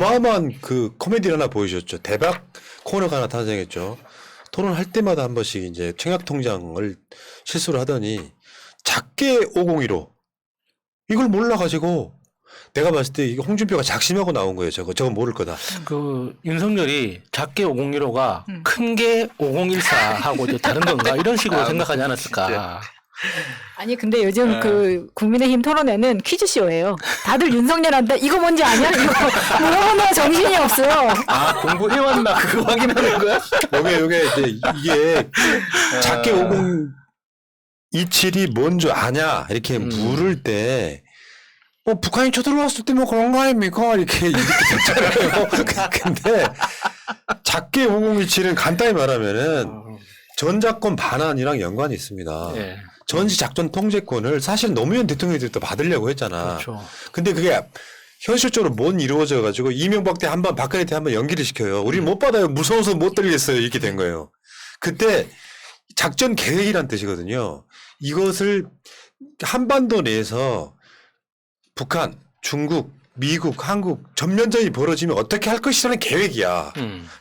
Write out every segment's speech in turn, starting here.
어마어마한 그 코미디를 하나 보여줬죠. 대박 코너가 하나 탄생했죠. 토론할 때마다 한 번씩 이제 청약통장을 실수를 하더니 작게 501호 이걸 몰라가지고 내가 봤을 때 이게 홍준표가 작심하고 나온 거예요. 저건 모를 거다. 그 윤석열이 작게 5015가 큰 게 5014하고 이제 다른 건가 이런 식으로 생각하지 않았을까. 아니 근데 요즘 그 국민의힘 토론회는 퀴즈쇼예요. 다들 윤석열한테 이거 뭔지 아냐? 이거 물어보는 정신이 없어요. 아 공부해왔나 그거 확인하는 거야? 요게 이제 이게 작게 5027이 뭔 줄 아냐 이렇게 물을 때 북한이 쳐들어왔을 때 뭐 그런 거 아닙니까? 이렇게 됐잖아요. 근데 작게 5027은 간단히 말하면은 전작권 반환이랑 연관이 있습니다. 예. 전시작전 통제권을 사실 노무현 대통령이 또 받으려고 했잖아. 그렇죠. 근데 그게 현실적으로 못 이루어져 가지고 이명박 때 한 번 박근혜 때 한 번 연기를 시켜요. 우리 못 받아요. 무서워서 못 들겠어요. 이렇게 된 거예요. 그때 작전 계획이란 뜻이거든요. 이것을 한반도 내에서 북한, 중국, 미국, 한국 전면전이 벌어지면 어떻게 할 것이라는 계획이야.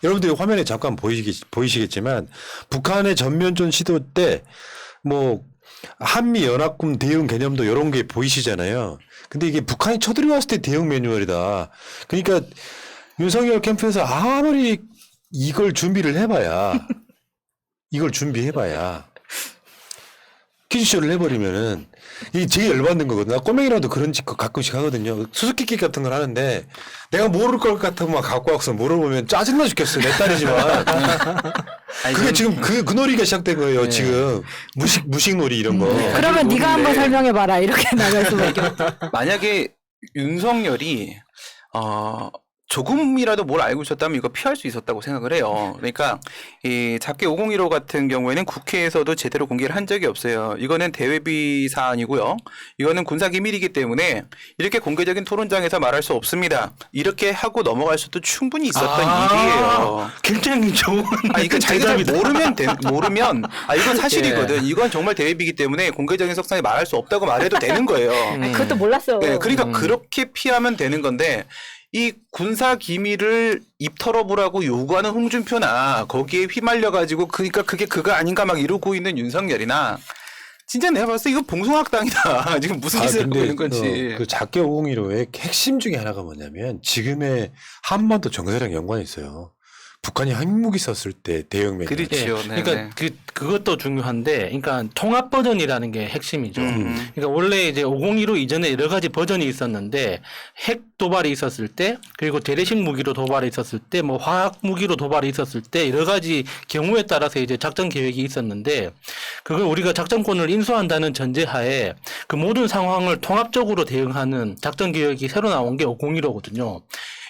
여러분들이 화면에 잠깐 보이시겠지만 북한의 전면전 시도 때 뭐 한미 연합군 대응 개념도 이런 게 보이시잖아요. 근데 이게 북한이 쳐들어왔을 때 대응 매뉴얼이다. 그러니까 윤석열 캠프에서 아무리 이걸 준비해봐야 퀴즈쇼를 해버리면은 이게 되게 열받는 거거든. 나 꼬맹이라도 그런 짓 가끔씩 하거든요. 수수께끼 같은 걸 하는데 내가 모를 것 같으면 막 갖고 와서 물어보면 짜증나 죽겠어. 내 딸이지만. 그게 지금 그 놀이가 시작된 거예요. 네. 지금 무식놀이 이런 거. 그러면 네가 한번 설명해봐라. 이렇게 나갈 수밖에 없다. 만약에 윤석열이 조금이라도 뭘 알고 있었다면 이거 피할 수 있었다고 생각을 해요. 그러니까 이 작게 5015 같은 경우에는 국회에서도 제대로 공개를 한 적이 없어요. 이거는 대외비 사안이고요. 이거는 군사 기밀이기 때문에 이렇게 공개적인 토론장에서 말할 수 없습니다. 이렇게 하고 넘어갈 수도 충분히 있었던 일이에요. 굉장히 좋은. 이거 자기가 모르면 이건 사실이거든. 이건 정말 대외비이기 때문에 공개적인 석상에 말할 수 없다고 말해도 되는 거예요. 아니, 그것도 몰랐어. 네, 그러니까 그렇게 피하면 되는 건데. 이 군사 기밀을 입 털어보라고 요구하는 홍준표나 거기에 휘말려가지고 그러니까 그게 그거 아닌가 막 이러고 있는 윤석열이나 진짜 내가 봤을 때 이거 봉숭아학당이다. 지금 무슨 짓을 하고 있는 건지. 그 작게 5015의 핵심 중에 하나가 뭐냐면 지금의 한반도 정세랑 연관이 있어요. 북한이 핵무기 썼을 때 대응 매뉴얼. 그렇죠. 네. 그러니까 그것도 중요한데, 그러니까 통합 버전이라는 게 핵심이죠. 그러니까 원래 이제 5015 이전에 여러 가지 버전이 있었는데 핵 도발이 있었을 때, 그리고 재래식 무기로 도발이 있었을 때, 뭐 화학 무기로 도발이 있었을 때 여러 가지 경우에 따라서 이제 작전 계획이 있었는데, 그걸 우리가 작전권을 인수한다는 전제하에 그 모든 상황을 통합적으로 대응하는 작전 계획이 새로 나온 게 5015거든요.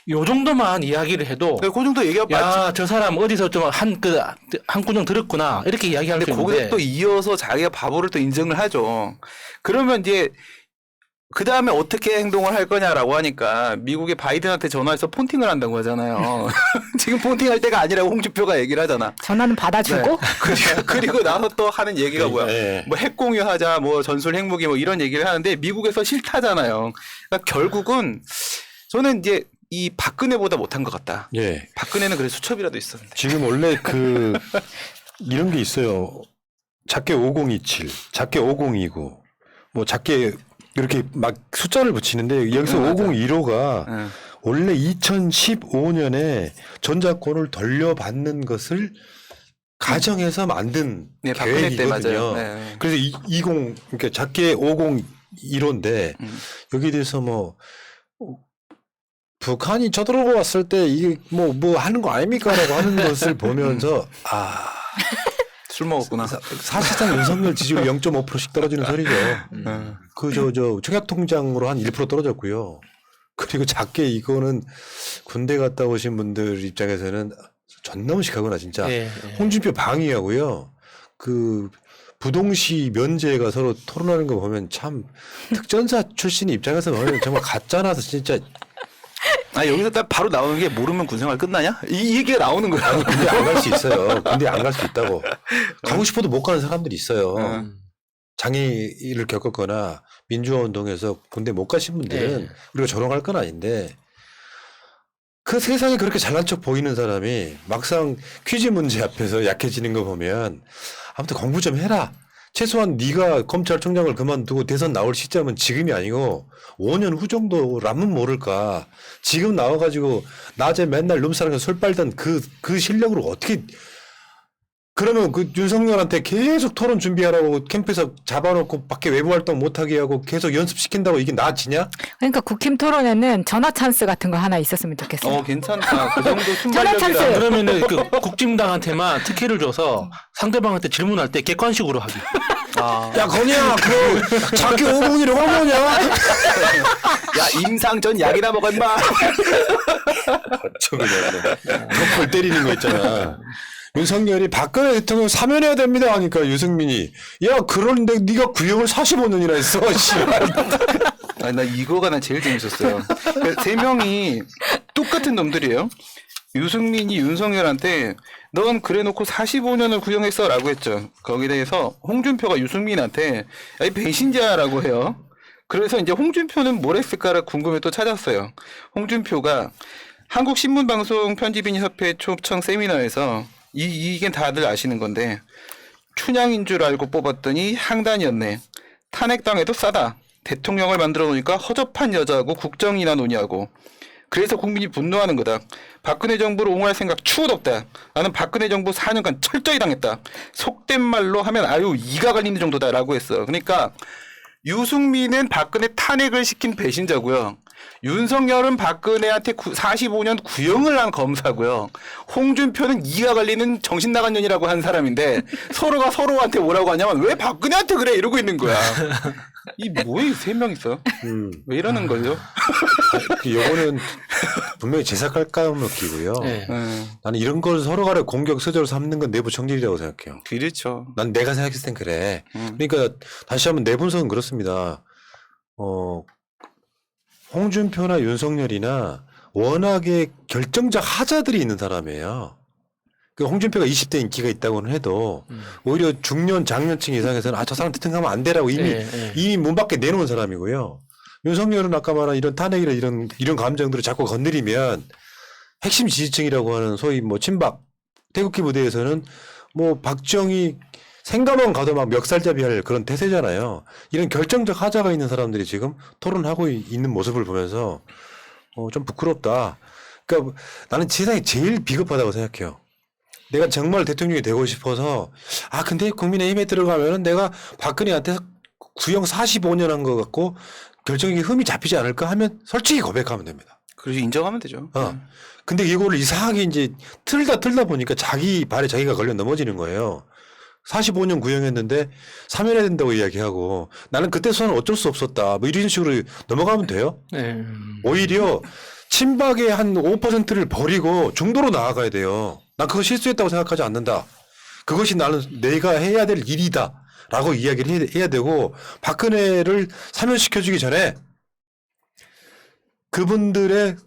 요 정도만 이야기를 해도 그 정도 얘기하면 야, 저 사람 어디서 좀 한 구정 들었구나 이렇게 이야기할 수 있는데 거기서 또 이어서 자기가 바보를 또 인정을 하죠. 그러면 이제 그 다음에 어떻게 행동을 할 거냐라고 하니까 미국의 바이든한테 전화해서 폰팅을 한다고 하잖아요. 지금 폰팅할 때가 아니라고 홍준표가 얘기를 하잖아. 전화는 받아주고. 네. 그리고 나서 또 하는 얘기가 뭐야? 네. 뭐 핵 공유하자, 뭐 전술 핵무기 뭐 이런 얘기를 하는데 미국에서 싫다잖아요. 그러니까 결국은 저는 이제 이 박근혜보다 못한 것 같다. 예. 박근혜는 그래도 수첩이라도 있었는데. 지금 원래 이런 게 있어요. 작게 5027, 작게 5029, 뭐 작게 이렇게 막 숫자를 붙이는데 여기서 5015가 원래 2015년에 전작권을 돌려받는 것을 가정해서 만든 박근혜 때 계획이거든요. 맞아요. 네. 그래서 20 그러니까 작게 5015인데 여기에 대해서 뭐 북한이 쳐들어오고 왔을 때 이게 뭐 하는 거 아닙니까라고 하는 것을 보면서 술 먹었구나. 사실상 윤석열 지지율 0.5%씩 떨어지는 소리죠. 저 청약통장으로 한 1% 떨어졌고요. 그리고 작게 이거는 군대 갔다 오신 분들 입장에서는 존나 무식하구나 진짜. 홍준표 방위하고요. 그 부동시 면제가 서로 토론하는 거 보면 참 특전사 출신 입장에서 보면 정말 가짜나서 진짜. 여기서 딱 바로 나오는 게 모르면 군생활 끝나냐? 이 얘기가 나오는 거야. 아니, 군대 안 갈 수 있어요. 군대 안 갈 수 있다고. 가고 싶어도 못 가는 사람들이 있어요. 장애를 겪었거나 민주화 운동에서 군대 못 가신 분들은 우리가 조롱할 건 아닌데 그 세상에 그렇게 잘난 척 보이는 사람이 막상 퀴즈 문제 앞에서 약해지는 거 보면 아무튼 공부 좀 해라. 최소한 네가 검찰총장을 그만두고 대선 나올 시점은 지금이 아니고 5년 후 정도라면 모를까. 지금 나와가지고 낮에 맨날 룸사랑에서 술 빨던 그 실력으로 어떻게 그러면 그 윤석열한테 계속 토론 준비하라고 캠프에서 잡아놓고 밖에 외부 활동 못하게 하고 계속 연습시킨다고 이게 나아지냐? 그러니까 국힘 토론에는 전화 찬스 같은 거 하나 있었으면 좋겠어요. 괜찮다. 그 정도 전화 찬스. 순발력이라. 그러면은 그 국진당한테만 특혜를 줘서 상대방한테 질문할 때 객관식으로 하기. 야 건이야 그 자기 5분이라고 한 거냐? 야 임상 전 약이나 먹어 임마. 저거 덕을 때리는 거 있잖아. 윤석열이 박근혜 대통령 사면해야 됩니다 하니까 유승민이 야 그런데 네가 구형을 45년이나 했어. 씨발. 아니, 나 이거가 난 제일 재밌었어요. 그러니까 세 명이 똑같은 놈들이에요. 유승민이 윤석열한테 넌 그래놓고 45년을 구형했어라고 했죠. 거기에 대해서 홍준표가 유승민한테 야, 이 배신자라고 해요. 그래서 이제 홍준표는 뭘 했을까를 궁금해 또 찾았어요. 홍준표가 한국신문방송편집인협회 초청 세미나에서 이게 다들 아시는 건데 춘향인 줄 알고 뽑았더니 향단이었네. 탄핵당해도 싸다. 대통령을 만들어 놓으니까 허접한 여자하고 국정이나 노냐고. 그래서 국민이 분노하는 거다. 박근혜 정부를 옹호할 생각 추호도 없다. 나는 박근혜 정부 4년간 철저히 당했다. 속된 말로 하면 아유 이가 갈리는 정도다라고 했어. 그러니까 유승민은 박근혜 탄핵을 시킨 배신자고요. 윤석열은 박근혜한테 45년 구형을 한 검사고요. 홍준표는 이가 갈리는 정신 나간 년이라고 한 사람인데 서로가 서로한테 뭐라고 하냐면 왜 박근혜한테 그래 이러고 있는 거야. 이 뭐에 세 명 있어? 왜 이러는 거죠? 요거는 분명히 제사갈감 느끼고요. 네. 나는 이런 걸 서로 간에 공격 소재로 삼는 건 내부 정질이라고 생각해요. 그렇죠. 난 내가 생각했을 땐 그래. 그러니까 다시 한번 내 분석은 그렇습니다. 홍준표나 윤석열이나 워낙에 결정적 하자들이 있는 사람이에요. 그 홍준표가 20대 인기가 있다고는 해도 오히려 중년 장년층 이상에서는 저 사람 대통령하면 안 되라고 이미 문 밖에 내놓은 사람이고요. 윤석열은 아까 말한 이런 탄핵이나 이런 감정들을 자꾸 건드리면 핵심 지지층이라고 하는 소위 뭐 친박 태극기 부대에서는 뭐 박정희 생각만 가도 막 멱살잡이할 그런 태세잖아요. 이런 결정적 하자가 있는 사람들이 지금 토론하고 있는 모습을 보면서 좀 부끄럽다. 그러니까 나는 세상에 제일 비겁하다고 생각해요. 내가 정말 대통령이 되고 싶어서 근데 국민의힘에 들어가면은 내가 박근혜한테 구형 45년 한 것 같고 결정이 흠이 잡히지 않을까 하면 솔직히 고백하면 됩니다. 그래서 인정하면 되죠. 근데 이거를 이상하게 이제 틀다 보니까 자기 발에 자기가 걸려 넘어지는 거예요. 45년 구형했는데 사면해야 된다고 이야기하고 나는 그때 수사는 어쩔 수 없었다. 뭐 이런 식으로 넘어가면 돼요. 네. 오히려 친박의 한 5%를 버리고 중도로 나아가야 돼요. 난 그거 실수했다고 생각하지 않는다. 그것이 나는 내가 해야 될 일이다. 라고 이야기를 해야 되고 박근혜를 사면시켜주기 전에 그분들의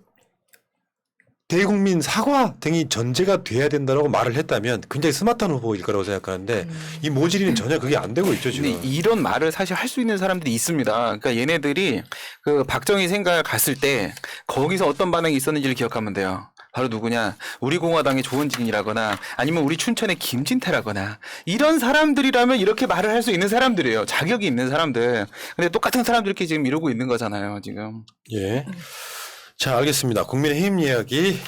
대국민 사과 등이 전제가 돼야 된다고 말을 했다면 굉장히 스마트한 후보일 거라고 생각하는데 이 모질이는 전혀 그게 안 되고 있죠 지금. 근데 이런 말을 사실 할 수 있는 사람들이 있습니다. 그러니까 얘네들이 그 박정희 생각 갔을 때 거기서 어떤 반응이 있었는지를 기억하면 돼요. 바로 누구냐? 우리 공화당의 조원진이라거나 아니면 우리 춘천의 김진태라거나 이런 사람들이라면 이렇게 말을 할 수 있는 사람들이에요. 자격이 있는 사람들. 근데 똑같은 사람들끼리 지금 이러고 있는 거잖아요. 지금. 예. 자, 알겠습니다. 국민의힘 이야기